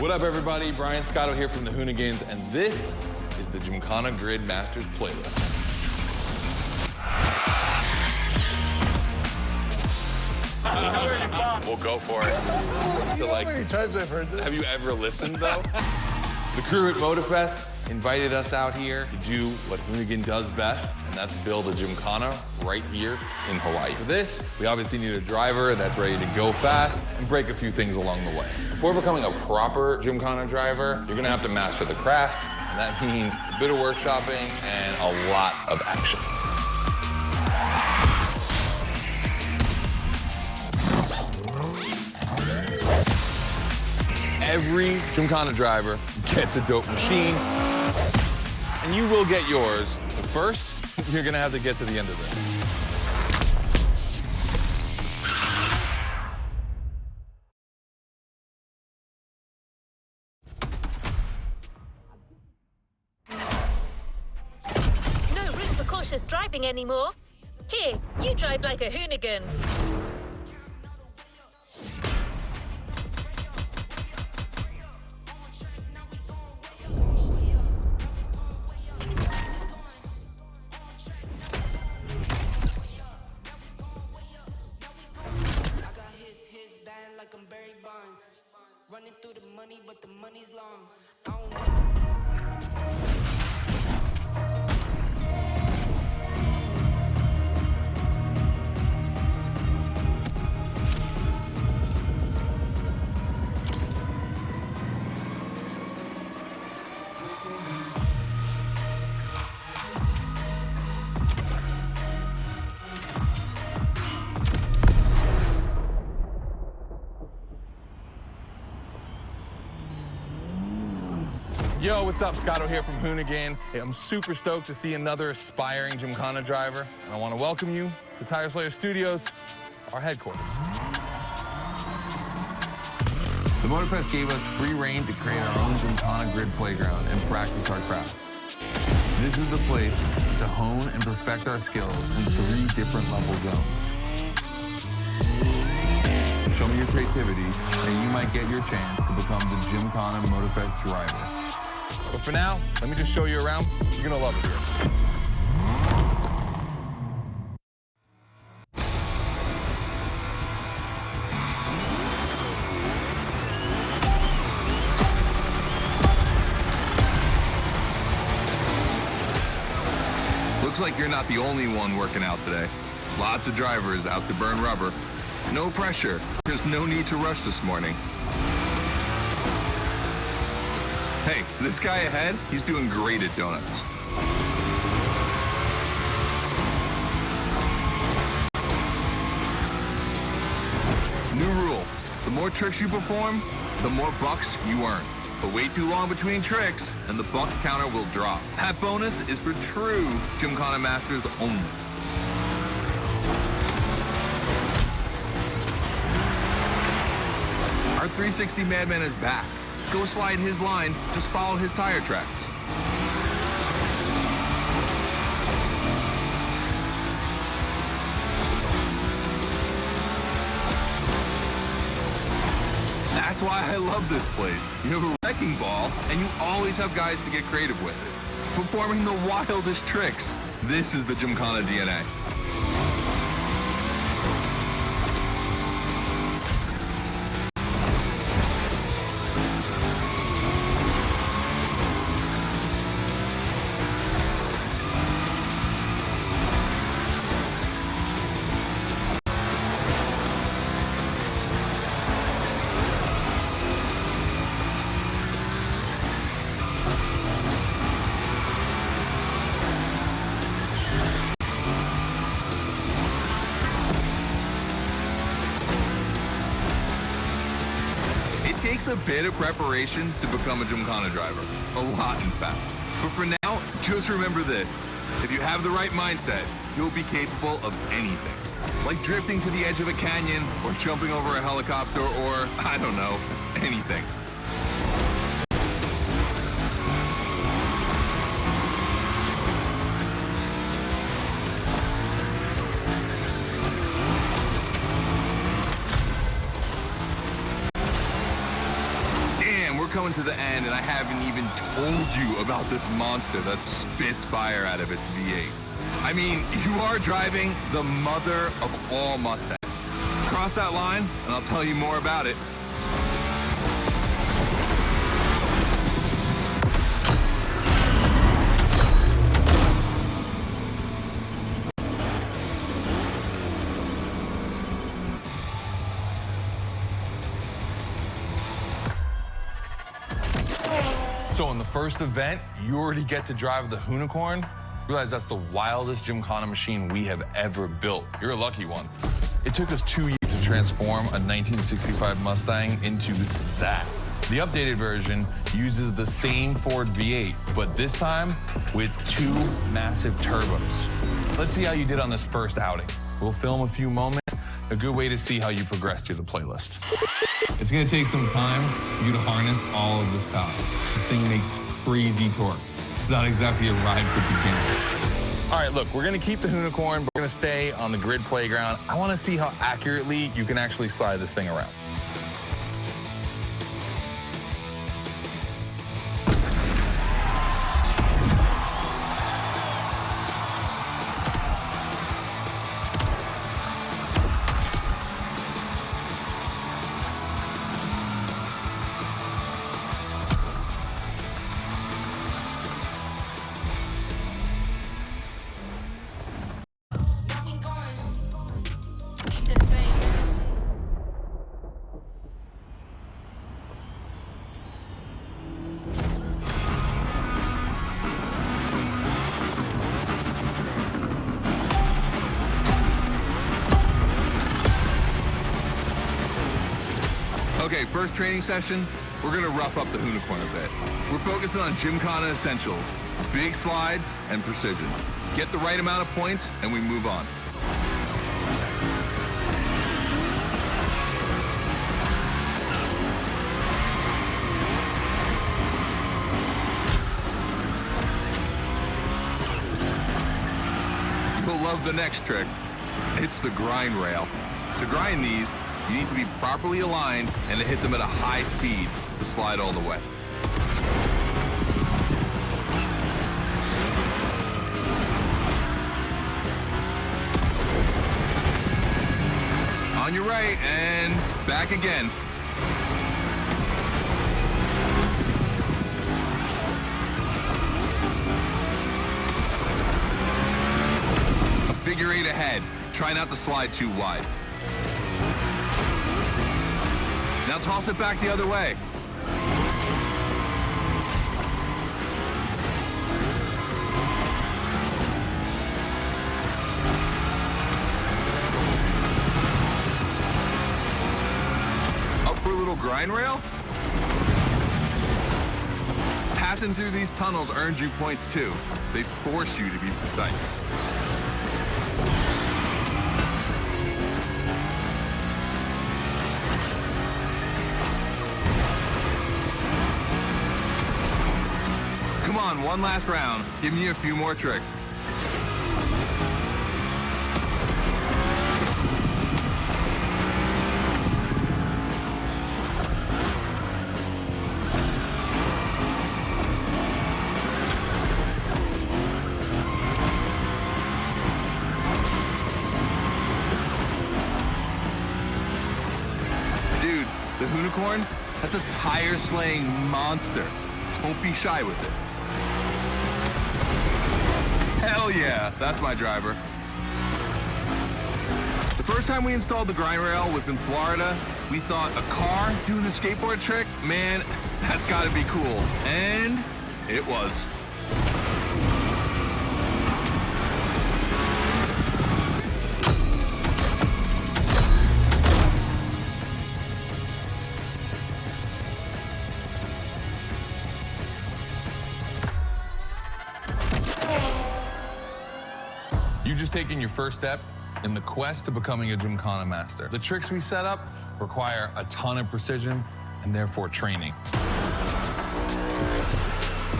What up, everybody? Brian Scotto here from the Hoonigans, and this is the Gymkhana Grid Masters playlist. We'll go for it. So, like, how many times I've heard this? Have you ever listened, though? The crew at Motorfest invited us out here to do what Hoonigan does best, and that's build a Gymkhana right here in Hawaii. For this, we obviously need a driver that's ready to go fast and break a few things along the way. Before becoming a proper Gymkhana driver, you're gonna have to master the craft, and that means a bit of workshopping and a lot of action. Every Gymkhana driver gets a dope machine, and you will get yours. But first, you're gonna have to get to the end of this. No room for cautious driving anymore. Here, you drive like a Hoonigan. Running through the money, but the money's long. Yo, what's up? Scotto here from Hoonigan. Hey, I'm super stoked to see another aspiring Gymkhana driver. And I want to welcome you to Tire Slayer Studios, our headquarters. The Motorfest gave us free reign to create our own Gymkhana grid playground and practice our craft. This is the place to hone and perfect our skills in 3 different level zones. Show me your creativity, and you might get your chance to become the Gymkhana Motorfest driver. But for now, let me just show you around. You're gonna love it here. Looks like you're not the only one working out today. Lots of drivers out to burn rubber. No pressure. There's no need to rush this morning. Hey, this guy ahead, he's doing great at donuts. New rule, the more tricks you perform, the more bucks you earn. But wait too long between tricks, and the buck counter will drop. That bonus is for true Gymkhana Masters only. Our 360 Madman is back. Go slide his line, just follow his tire tracks. That's why I love this place. You have a wrecking ball, and you always have guys to get creative with it. Performing the wildest tricks. This is the Gymkhana DNA. It takes a bit of preparation to become a Gymkhana driver. A lot, in fact. But for now, just remember this. If you have the right mindset, you'll be capable of anything. Like drifting to the edge of a canyon, or jumping over a helicopter, or, I don't know, anything. coming to the end, and I haven't even told you about this monster that spits fire out of its V8. I mean, you are driving the mother of all Mustangs. Cross that line, and I'll tell you more about it. So in the first event, you already get to drive the Hoonigan. Realize that's the wildest Gymkhana machine we have ever built. You're a lucky one. It took us 2 years to transform a 1965 Mustang into that. The updated version uses the same Ford V8, but this time with 2 massive turbos. Let's see how you did on this first outing. We'll film a few moments, a good way to see how you progress through the playlist. It's gonna take some time for you to harness all of this power. This thing makes crazy torque. It's not exactly a ride for beginners. All right, look, we're gonna keep the Hoonigan, but we're gonna stay on the grid playground. I wanna see how accurately you can actually slide this thing around. Okay, first training session, we're gonna rough up the Hoonigan a bit. We're focusing on Gymkhana essentials, big slides and precision. Get the right amount of points and we move on. You'll love the next trick. It's the grind rail. To grind these, you need to be properly aligned and to hit them at a high speed to slide all the way. On your right and back again. A figure 8 ahead. Try not to slide too wide. Now toss it back the other way. Up for a little grind rail? Passing through these tunnels earns you points too. They force you to be precise. Come on, one last round. Give me a few more tricks. Dude, the Hoonigan, that's a tire-slaying monster. Don't be shy with it. Hell yeah, that's my driver. The first time we installed the grind rail was in Florida. We thought a car doing a skateboard trick, man, that's gotta be cool. And it was. You've just taken your first step in the quest to becoming a Gymkhana master. The tricks we set up require a ton of precision and therefore training.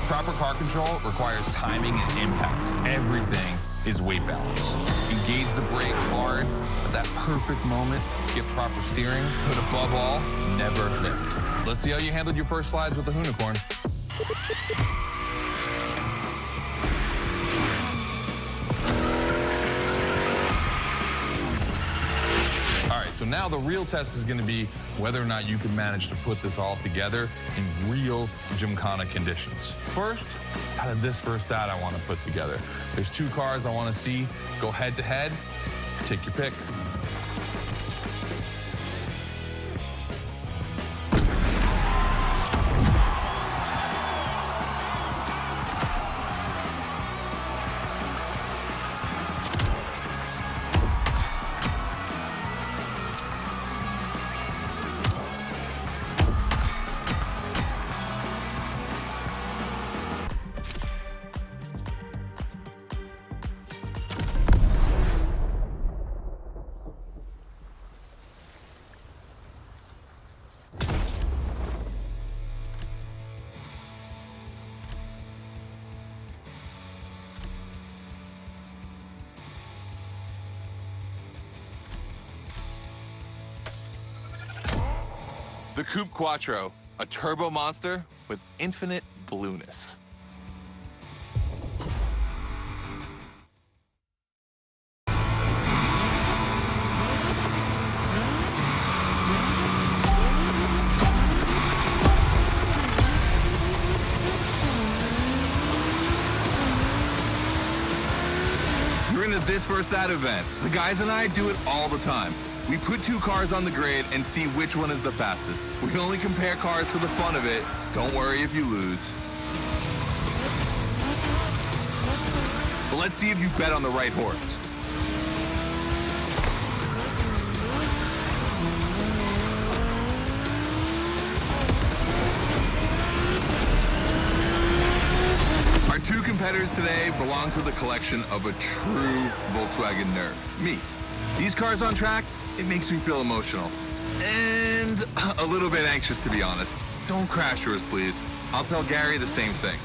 Proper car control requires timing and impact. Everything is weight balance. Engage the brake hard at that perfect moment, get proper steering, but above all, never lift. Let's see how you handled your first slides with the Hoonicorn. All right, so now the real test is going to be whether or not you can manage to put this all together in real Gymkhana conditions. First, out of this first stat I want to put together. There's 2 cars I want to see go head to head. Take your pick. The Coupe Quattro, a turbo monster with infinite blueness. You're into this first stat event. The guys and I do it all the time. We put 2 cars on the grid and see which one is the fastest. We can only compare cars for the fun of it. Don't worry if you lose. But let's see if you bet on the right horse. Our 2 competitors today belong to the collection of a true Volkswagen nerd, me. These cars on track, it makes me feel emotional. And a little bit anxious, to be honest. Don't crash yours, please. I'll tell Gary the same thing.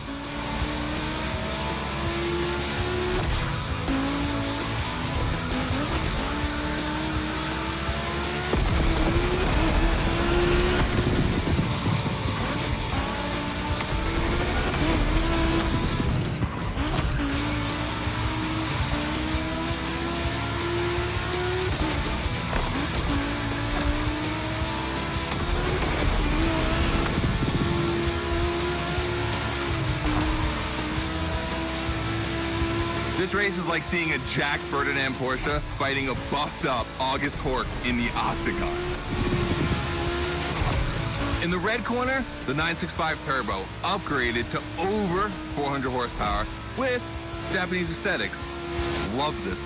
This race is like seeing a Jack Ferdinand Porsche fighting a buffed-up August Hork in the octagon. In the red corner, the 965 Turbo, upgraded to over 400 horsepower with Japanese aesthetics. Love this.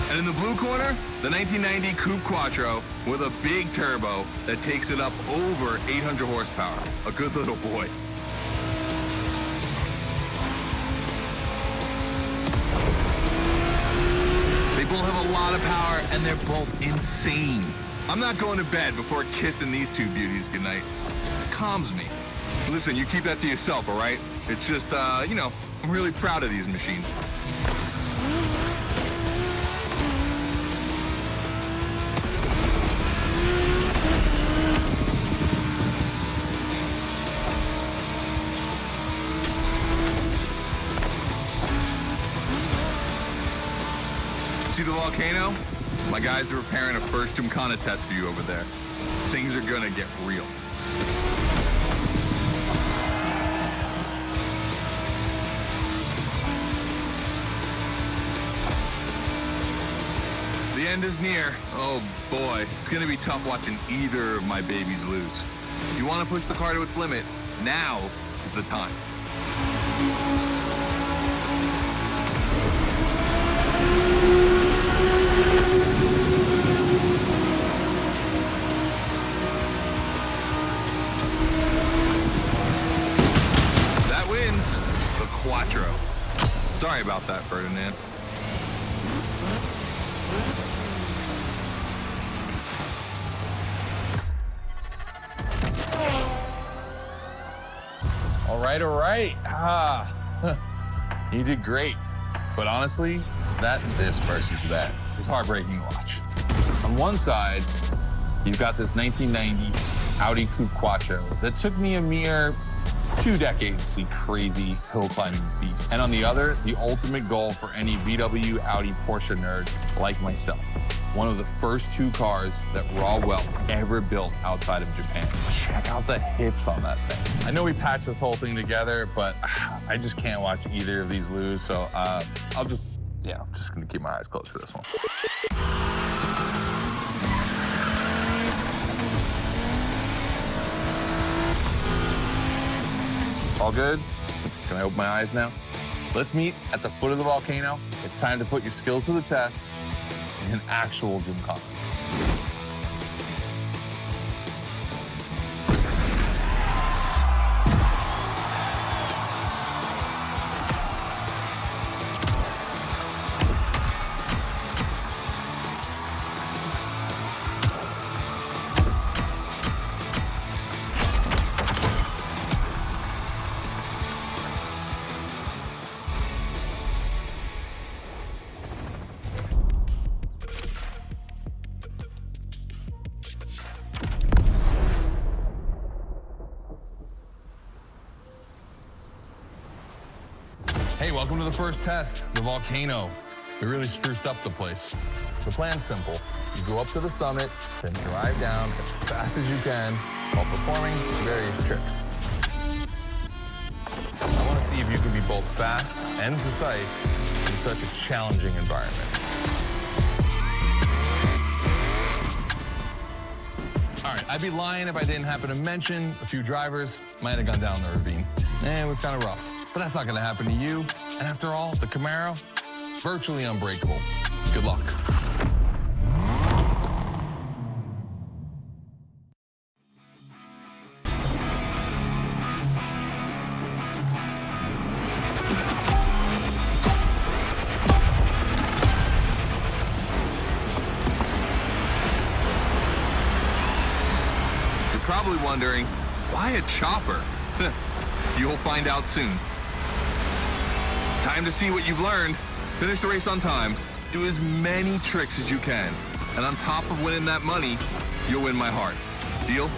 And in the blue corner, the 1990 Coupe Quattro with a big turbo that takes it up over 800 horsepower. A good little boy. They both have a lot of power, and they're both insane. I'm not going to bed before kissing these 2 beauties goodnight. It calms me. Listen, you keep that to yourself, all right? It's just, you know, I'm really proud of these machines. See the volcano? My guys are preparing a first Gymkhana test for you over there. Things are gonna get real. The end is near. Oh boy, it's gonna be tough watching either of my babies lose. If you wanna push the car to its limit, now is the time. That wins the Quattro. Sorry about that, Ferdinand. All right. You did great. But honestly, this versus that was heartbreaking to watch. On one side, you've got this 1990 Audi Coupe Quattro that took me a mere 2 decades to see crazy hill climbing beasts. And on the other, the ultimate goal for any VW, Audi, Porsche nerd like myself. One of the first 2 cars that Raw Welt ever built outside of Japan. Check out the hips on that thing. I know we patched this whole thing together, but I just can't watch either of these lose, so I'm just gonna keep my eyes closed for this one. All good? Can I open my eyes now? Let's meet at the foot of the volcano. It's time to put your skills to the test in an actual Gymkhana. Hey, welcome to the first test, the volcano. We really spruced up the place. The plan's simple. You go up to the summit, then drive down as fast as you can while performing various tricks. I want to see if you can be both fast and precise in such a challenging environment. All right, I'd be lying if I didn't happen to mention a few drivers might have gone down the ravine. It was kind of rough. But that's not gonna happen to you. And after all, the Camaro, virtually unbreakable. Good luck. You're probably wondering, why a chopper? You'll find out soon. Time to see what you've learned. Finish the race on time. Do as many tricks as you can. And on top of winning that money, you'll win my heart. Deal?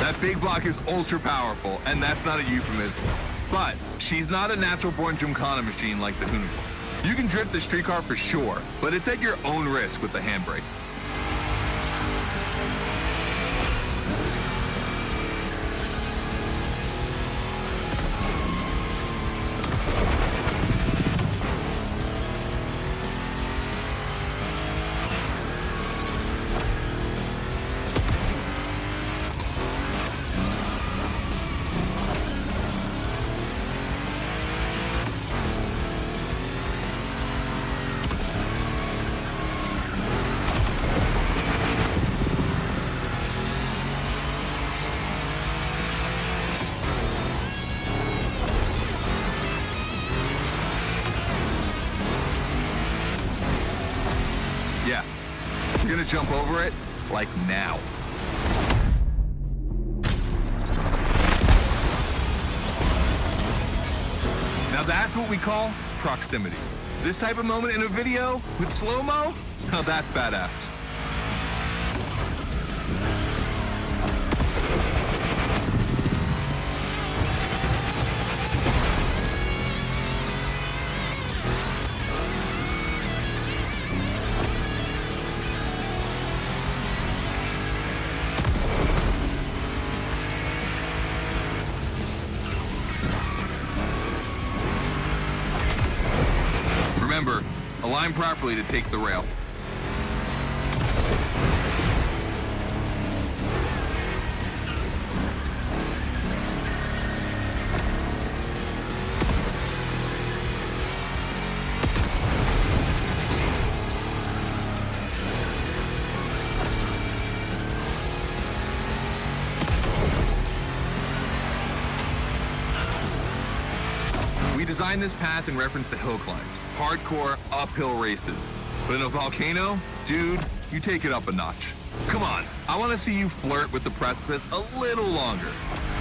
That big block is ultra powerful, and that's not a euphemism. But she's not a natural-born Gymkhana machine like the Hoonigan. You can drift the street car for sure, but it's at your own risk with the handbrake. Yeah, you're gonna jump over it, like now. Now that's what we call proximity. This type of moment in a video with slow-mo, now that's badass. Remember, align properly to take the rail. We designed this path in reference to hill climbs, hardcore uphill races. But in a volcano, dude, you take it up a notch. Come on, I want to see you flirt with the precipice a little longer.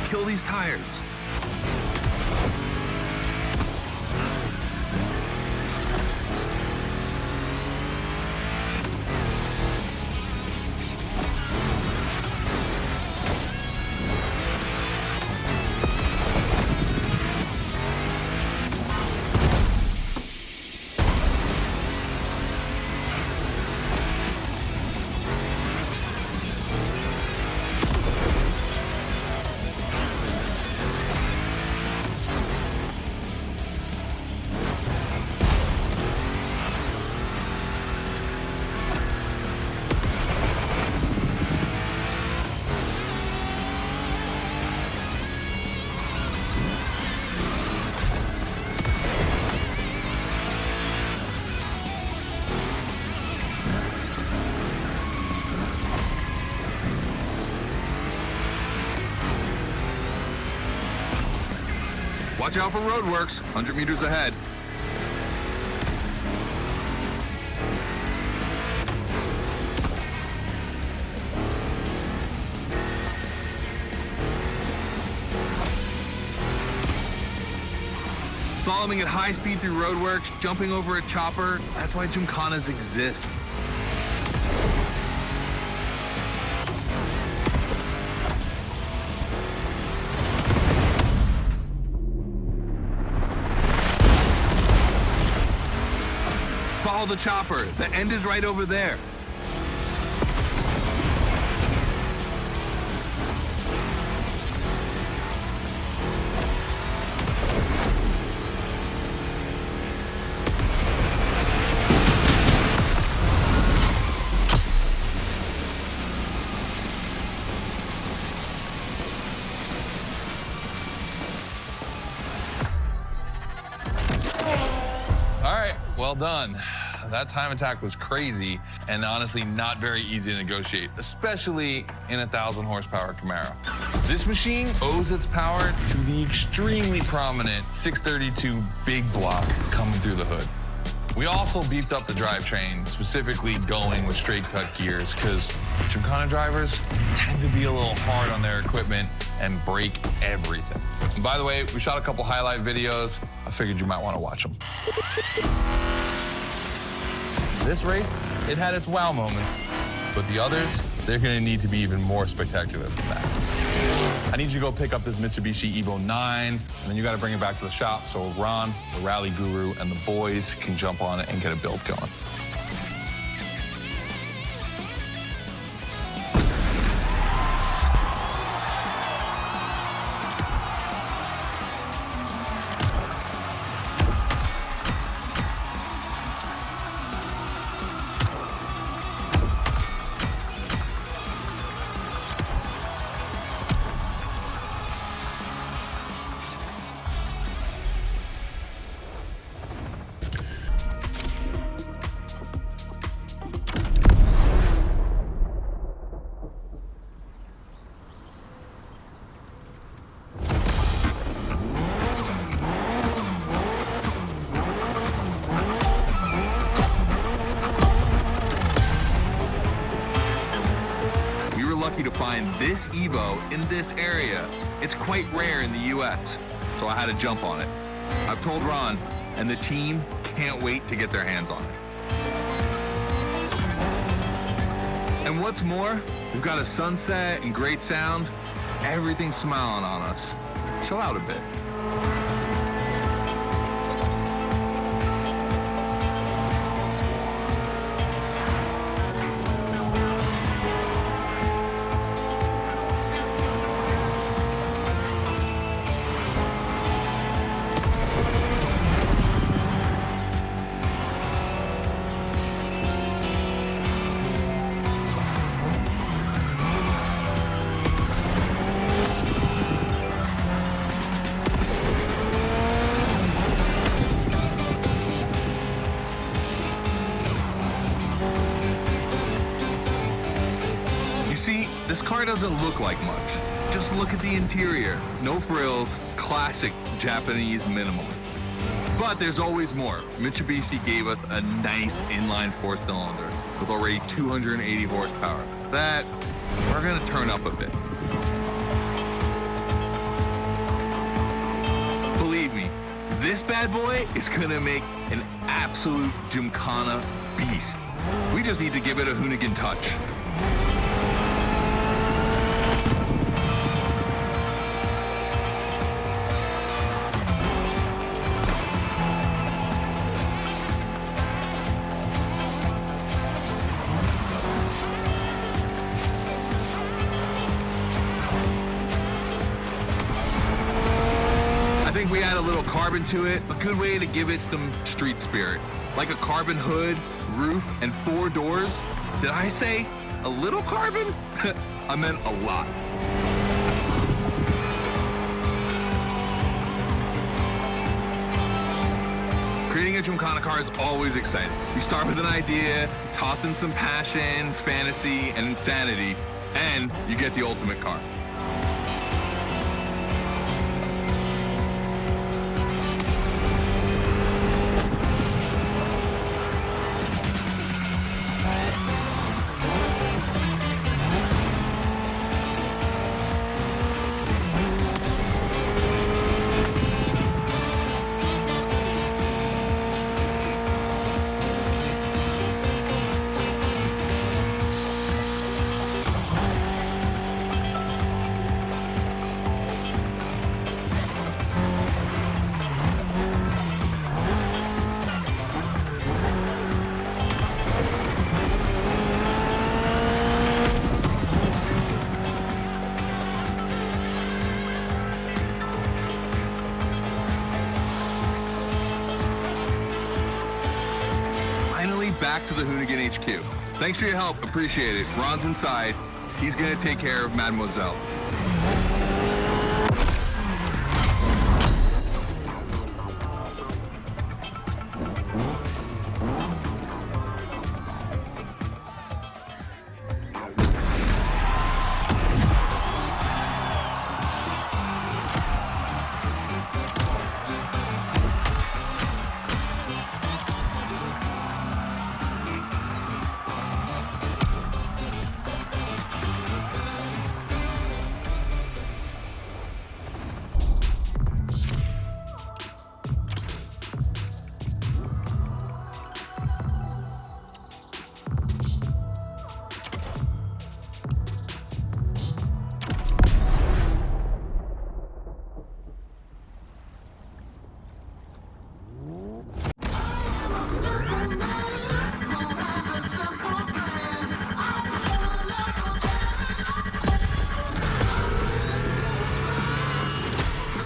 Kill these tires. Watch out for roadworks, 100 meters ahead. Slaloming at high speed through roadworks, jumping over a chopper, that's why Gymkhanas exist. Follow the chopper. The end is right over there. All right, well done. That time attack was crazy and honestly not very easy to negotiate, especially in a 1,000 horsepower Camaro. This machine owes its power to the extremely prominent 632 big block coming through the hood. We also beefed up the drivetrain, specifically going with straight cut gears, because Gymkhana drivers tend to be a little hard on their equipment and break everything. And by the way, we shot a couple highlight videos. I figured you might want to watch them. This race, it had its wow moments, but the others, they're gonna need to be even more spectacular than that. I need you to go pick up this Mitsubishi Evo 9, and then you gotta bring it back to the shop so Ron, the rally guru, and the boys can jump on it and get a build going. Lucky to find this Evo in this area. It's quite rare in the US, so I had to jump on it. I've told Ron, and the team can't wait to get their hands on it. And what's more, we've got a sunset and great sound. Everything's smiling on us. Chill out a bit. This car doesn't look like much. Just look at the interior. No frills, classic Japanese minimalist. But there's always more. Mitsubishi gave us a nice inline 4-cylinder with already 280 horsepower. that we're gonna turn up a bit. Believe me, this bad boy is gonna make an absolute Gymkhana beast. We just need to give it a Hoonigan touch. I think we add a little carbon to it, a good way to give it some street spirit. Like a carbon hood, roof, and 4 doors. Did I say a little carbon? I meant a lot. Creating a Gymkhana car is always exciting. You start with an idea, toss in some passion, fantasy, and insanity, and you get the ultimate car. Back to the Hoonigan HQ. Thanks for your help, appreciate it. Ron's inside. He's gonna take care of Mademoiselle.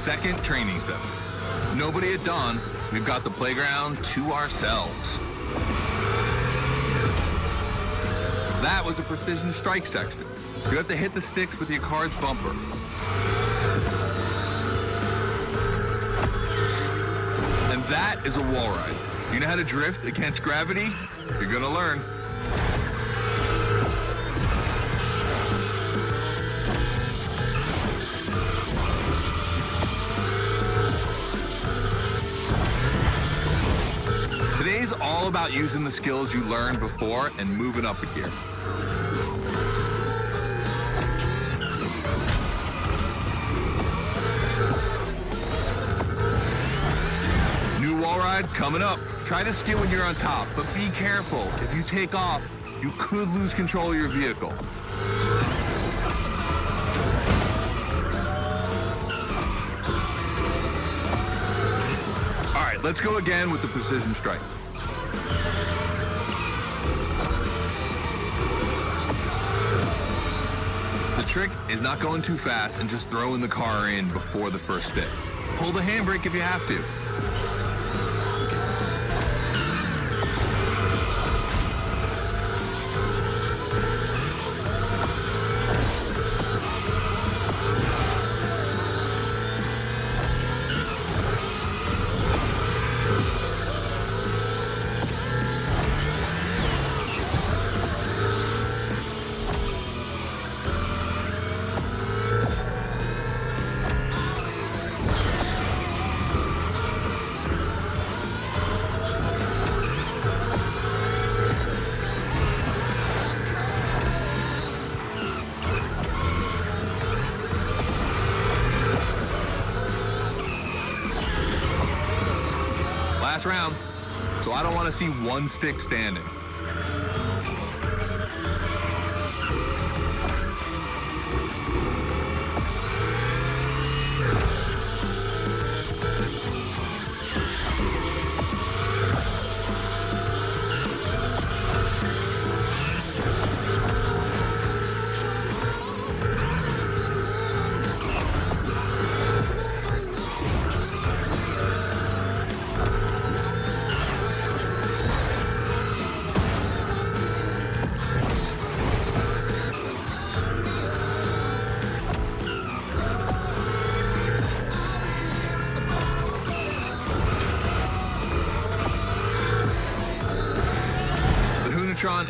Second training session. Nobody at dawn. We've got the playground to ourselves. That was a precision strike section. You have to hit the sticks with your car's bumper. And that is a wall ride. You know how to drift against gravity? You're gonna learn. Today's all about using the skills you learned before and moving up a gear. New wall ride coming up. Try to skid when you're on top, but be careful. If you take off, you could lose control of your vehicle. All right, let's go again with the precision strike. The trick is not going too fast and just throwing the car in before the first stick. Pull the handbrake if you have to. last round, so I don't want to see one stick standing.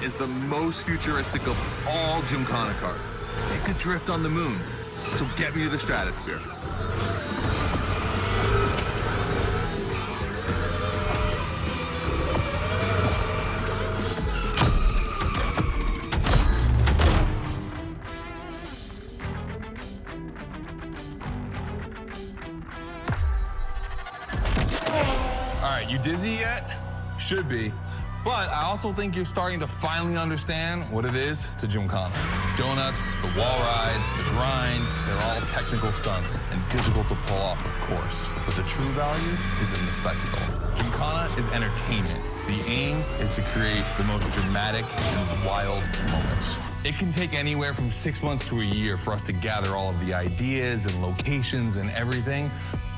Is the most futuristic of all Gymkhana cars. It could drift on the moon, so get me to the stratosphere. All right, you dizzy yet? Should be. But I also think you're starting to finally understand what it is to Gymkhana. Donuts, the wall ride, the grind, they're all technical stunts and difficult to pull off, of course. But the true value is in the spectacle. Gymkhana is entertainment. The aim is to create the most dramatic and wild moments. It can take anywhere from 6 months to a year for us to gather all of the ideas and locations and everything,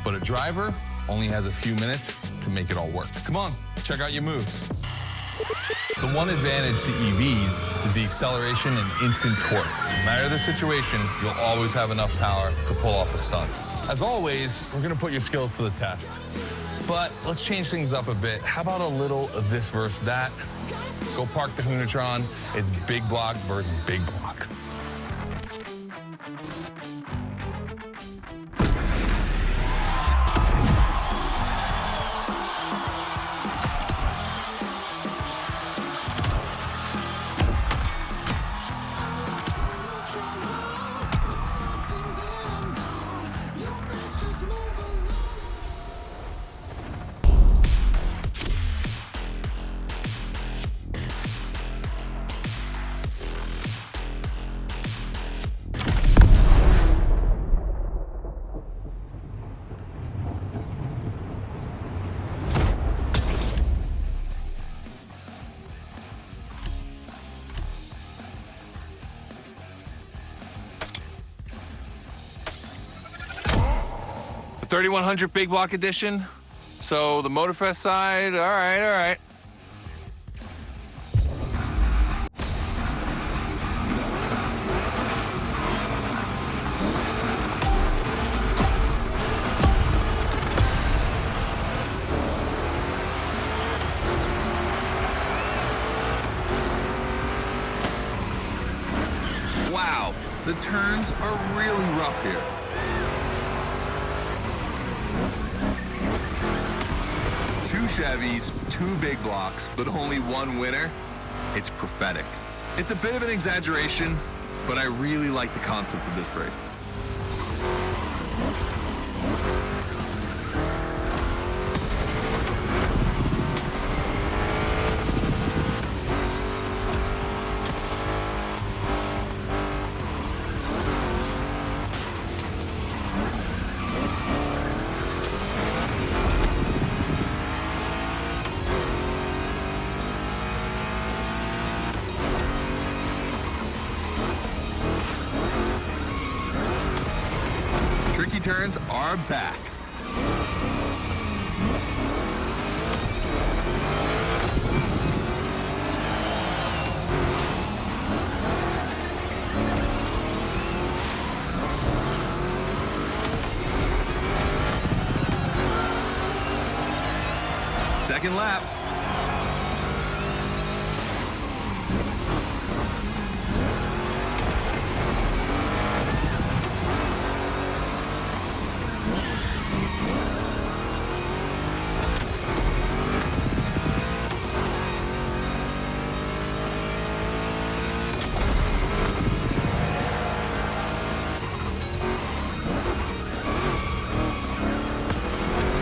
but a driver only has a few minutes to make it all work. Come on, check out your moves. The one advantage to EVs is the acceleration and instant torque. No matter the situation, you'll always have enough power to pull off a stunt. As always, we're gonna put your skills to the test. But let's change things up a bit. How about a little of this versus that? Go park the Hoonatron. It's big block versus big block. The 3100 big block edition. So the Motorfest side, all right, all right. Wow, the turns are really rough here. Two Chevys, two big blocks, but only one winner. It's prophetic. It's a bit of an exaggeration, but I really like the concept of this race. Tricky turns are back. Second lap.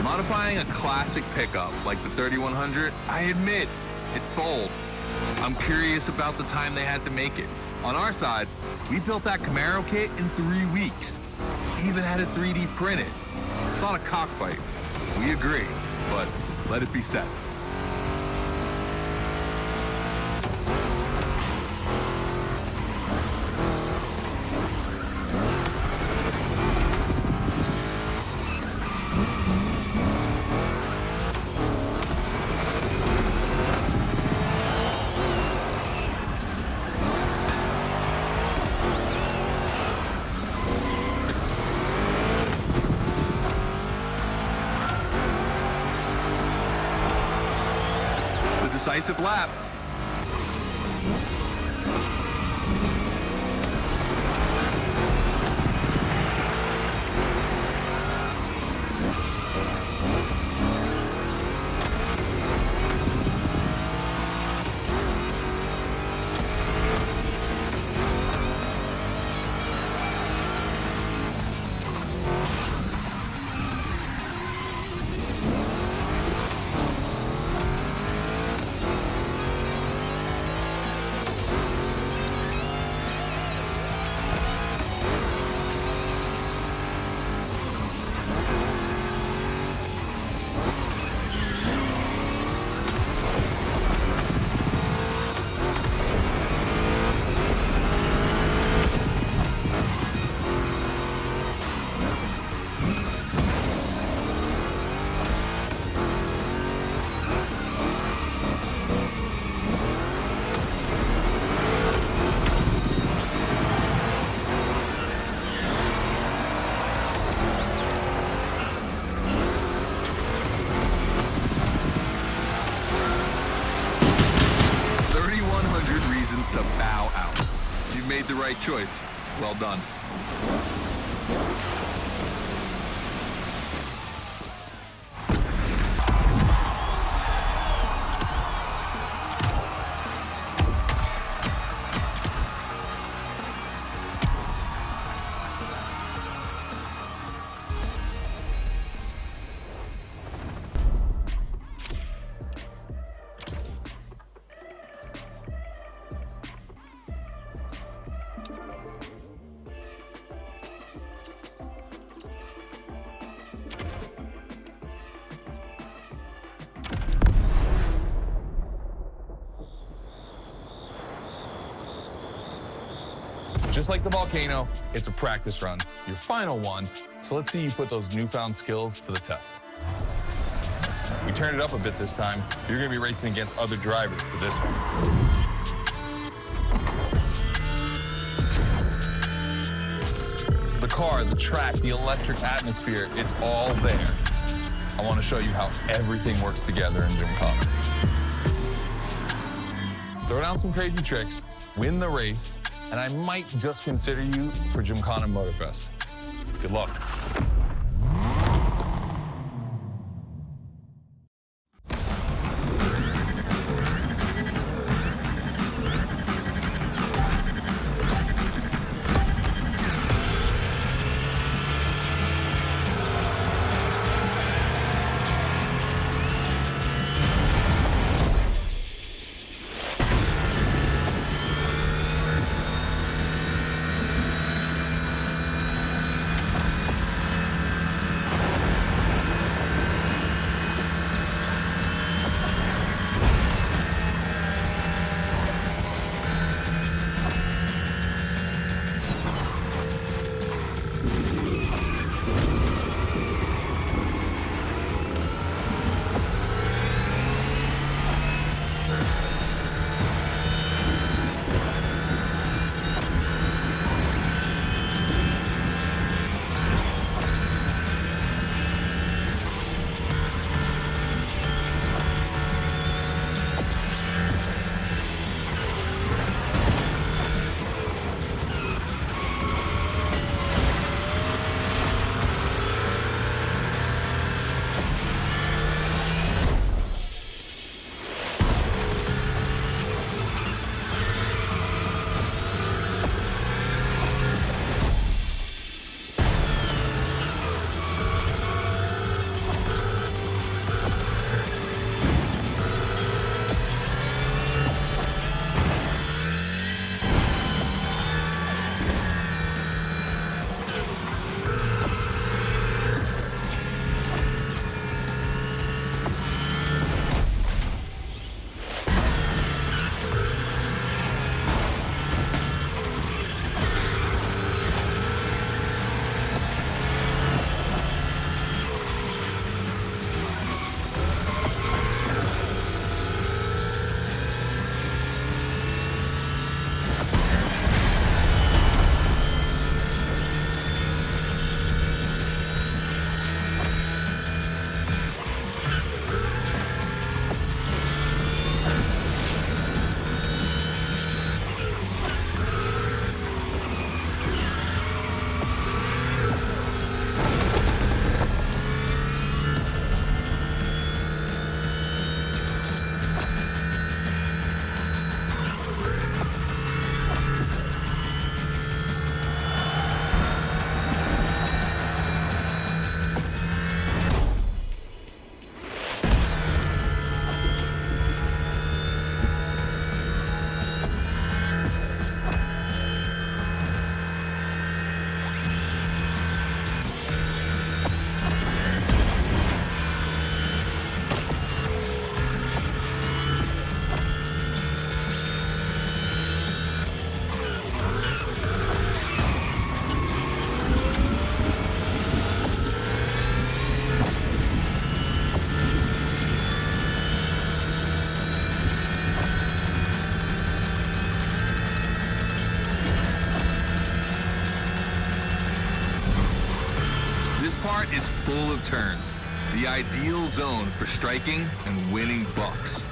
Modifying a classic pickup like the 3100, I admit, it's bold. I'm curious about the time they had to make it. On our side, we built that Camaro kit in 3 weeks. Even had it 3D printed. It's not a cockfight. We agree, but let it be said. Decisive lap. The right choice. Well done. Just like the Volkhana, it's a practice run, your final one. So let's see you put those newfound skills to the test. We turned it up a bit this time. You're gonna be racing against other drivers for this one. The car, the track, the electric atmosphere, it's all there. I wanna show you how everything works together in Gymkhana. Throw down some crazy tricks, win the race, and I might just consider you for Gymkhana Motorfest. Good luck. is full of turns, the ideal zone for striking and winning bucks.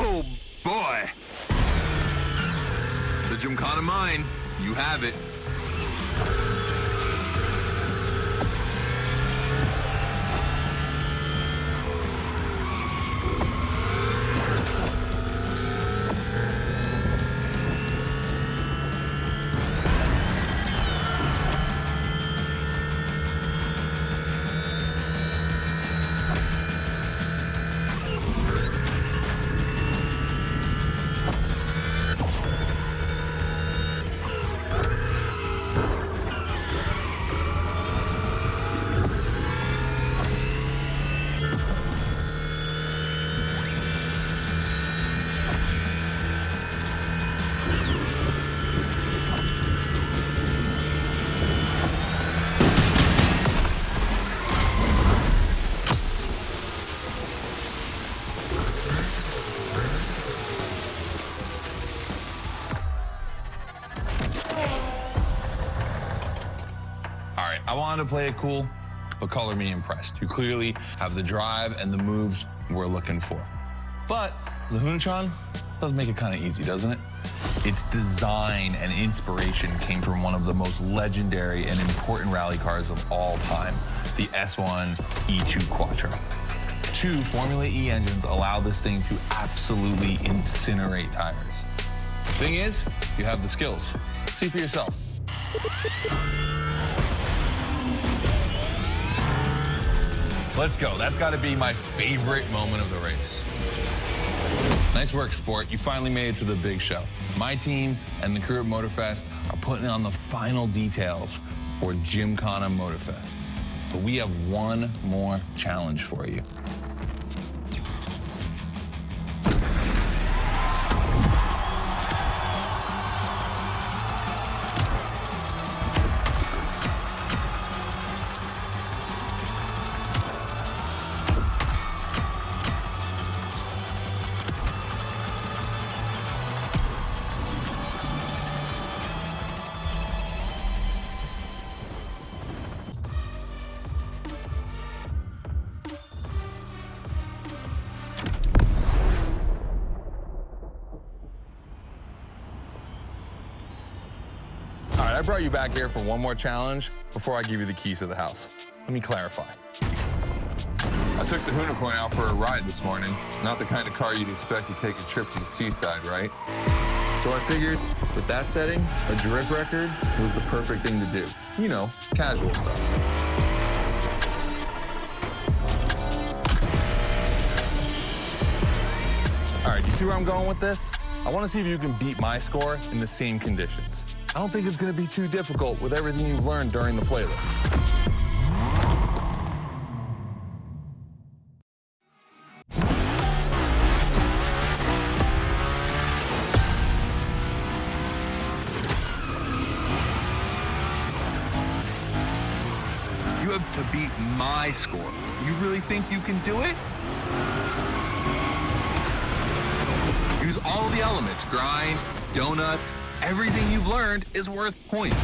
Oh boy! The Gymkhana mine, you have it. I wanted to play it cool, but color me impressed. You clearly have the drive and the moves we're looking for. But the Hoonigan does make it kind of easy, doesn't it? Its design and inspiration came from one of the most legendary and important rally cars of all time, the S1 E2 Quattro. 2 Formula E engines allow this thing to absolutely incinerate tires. Thing is, you have the skills. See for yourself. Let's go. That's got to be my favorite moment of the race. Nice work, sport. You finally made it to the big show. My team and the crew at Motorfest are putting on the final details for Gymkhana Motorfest. But we have one more challenge for you. All right, I brought you back here for one more challenge before I give you the keys to the house. Let me clarify. I took the Hoonigan out for a ride this morning. Not the kind of car you'd expect to take a trip to the seaside, right? So I figured, with that setting, a drift record was the perfect thing to do. You know, casual stuff. All right, you see where I'm going with this? I want to see if you can beat my score in the same conditions. I don't think it's going to be too difficult with everything you've learned during the playlist. You have to beat my score. You really think you can do it? Use all the elements, grind, donut, everything you've learned is worth points.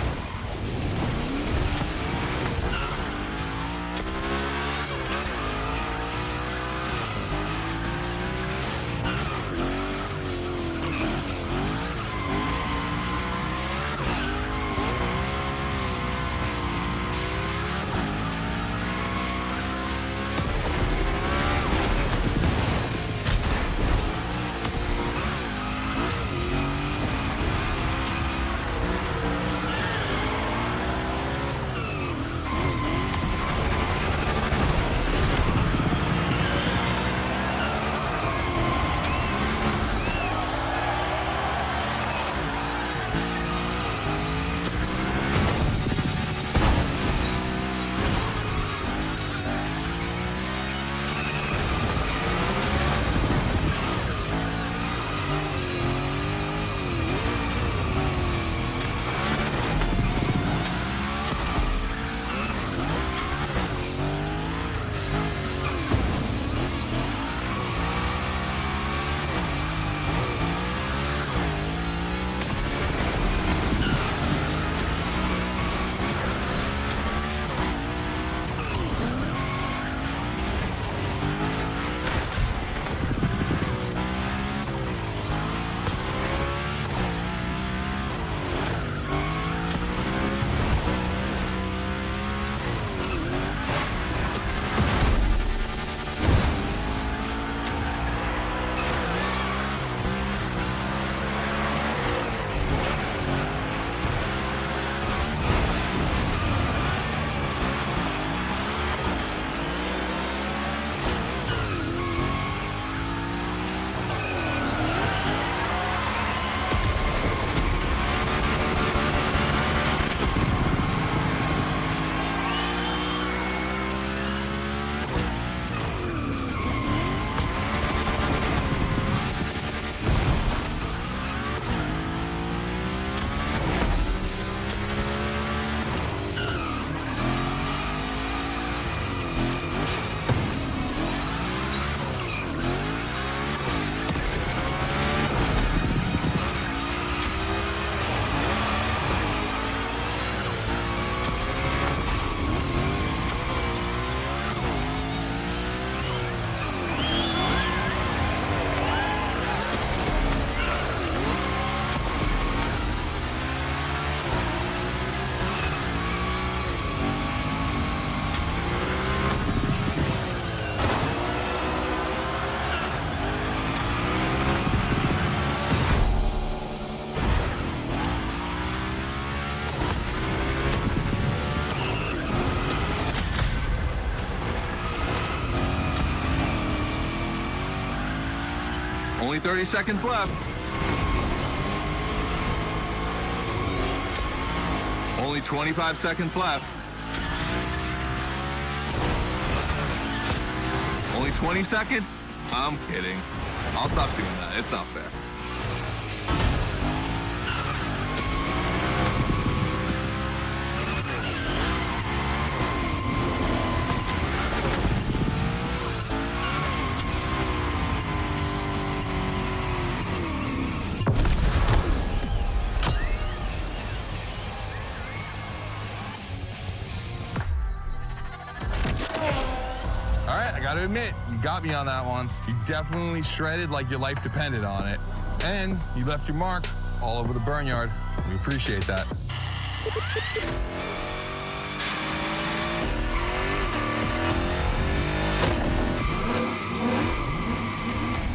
Only 30 seconds left. Only 25 seconds left. Only 20 seconds? I'm kidding. I'll stop doing that. It's not fair. All right, I gotta admit, you got me on that one. You definitely shredded like your life depended on it. And you left your mark all over the Burnyard. We appreciate that.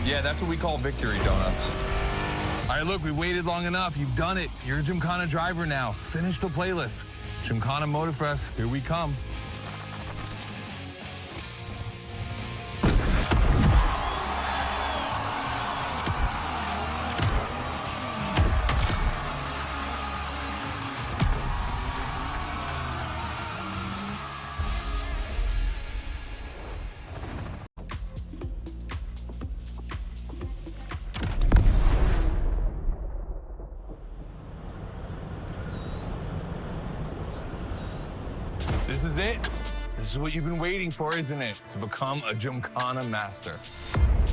Yeah, that's what we call victory donuts. All right, look, we waited long enough. You've done it. You're a Gymkhana driver now. Finish the playlist. Gymkhana Motorfest, here we come. This is it. This is what you've been waiting for, isn't it? To become a Gymkhana master.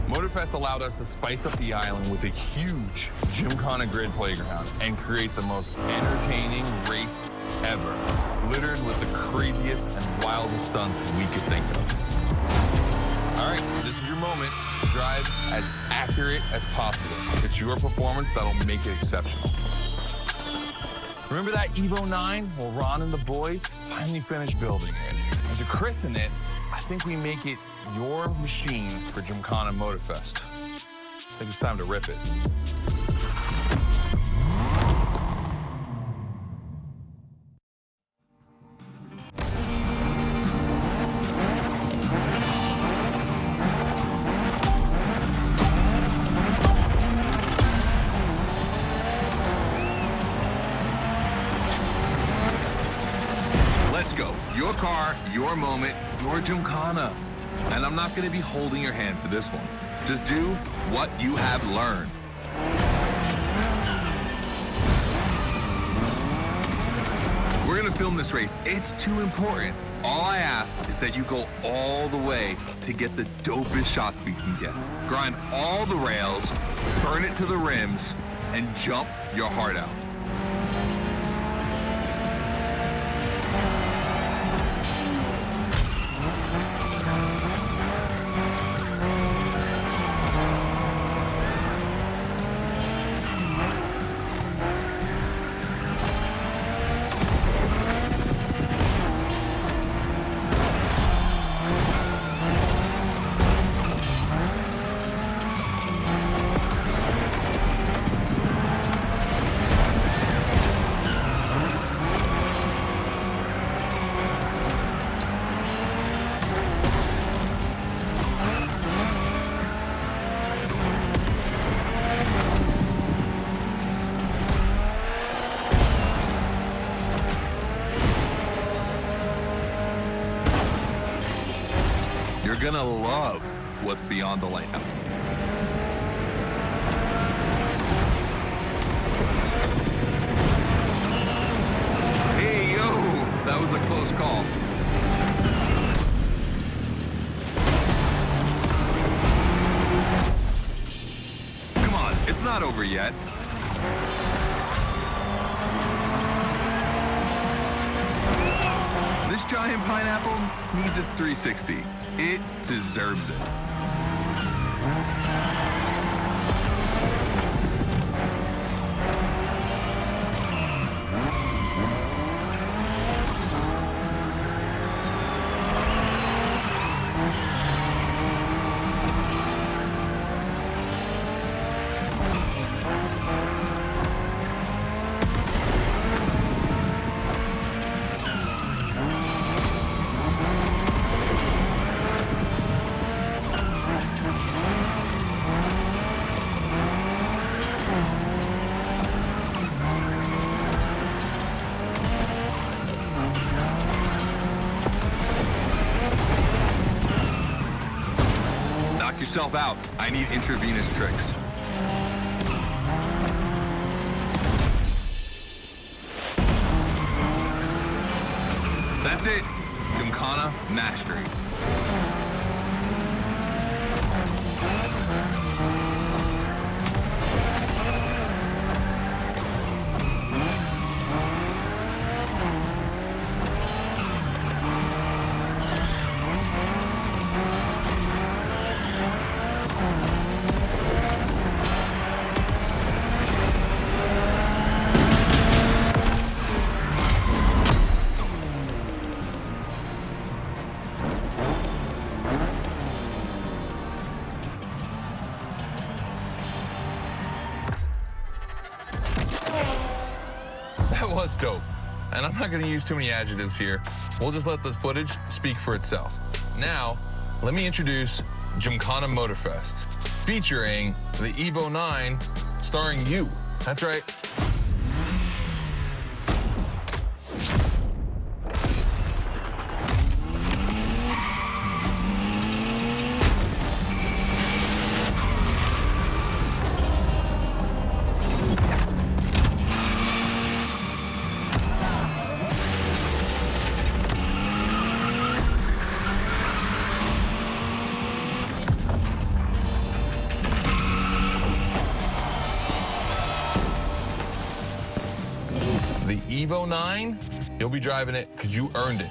Motorfest allowed us to spice up the island with a huge Gymkhana Grid playground and create the most entertaining race ever, littered with the craziest and wildest stunts we could think of. All right, this is your moment to drive as accurate as possible. It's your performance that'll make it exceptional. Remember that Evo 9? Well, Ron and the boys finally finished building it. And to christen it, I think we make it your machine for Gymkhana Motorfest. I think it's time to rip it. Let's go. Your car, your moment, your Gymkhana. And I'm not going to be holding your hand for this one. Just do what you have learned. We're going to film this race. It's too important. All I ask is that you go all the way to get the dopest shots we can get. Grind all the rails, burn it to the rims, and jump your heart out. You're gonna love what's beyond the lighthouse. Hey, yo, that was a close call. Come on, it's not over yet. This giant pineapple needs its 360. It deserves it. yourself out. I need intravenous tricks. That's it. Gymkhana Mastery. That was dope. And I'm not gonna use too many adjectives here. We'll just let the footage speak for itself. Now, let me introduce Gymkhana Motorfest, featuring the Evo 9, starring you. That's right. The Evo 9, you'll be driving it because you earned it.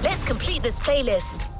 Let's complete this playlist.